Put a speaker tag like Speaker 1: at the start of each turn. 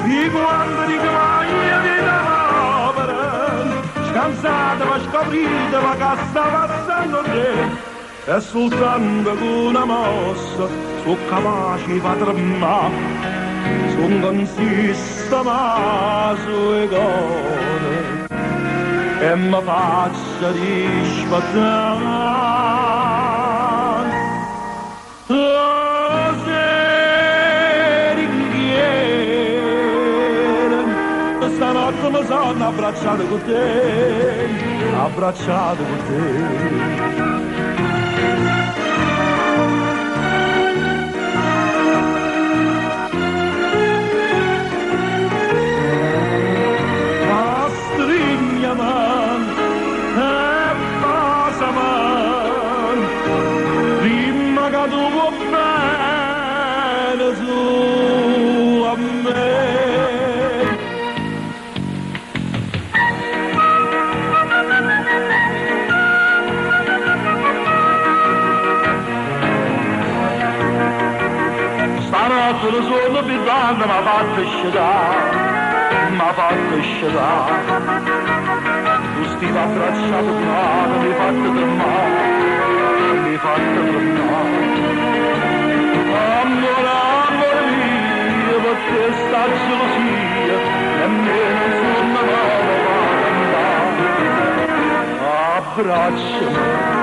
Speaker 1: di quando di maglia di povera, scansata ma scoprita ma che stava passando te, e soltanto con una mossa sono capace di far tremare, sono consista ma sue cuore, e mi faccia rispettare. Stanotte mi sono abbracciato con te, abbracciato con te. Stanotte sono pizzando, ma fatto scelare, ma fatto scelare. Tu stiva abbracciato con mano, mi fatto tremare, mi fatto tremare. Amore, amore mio, per questa gelosia, nemmeno un giorno non va ad andare. Abbracciami.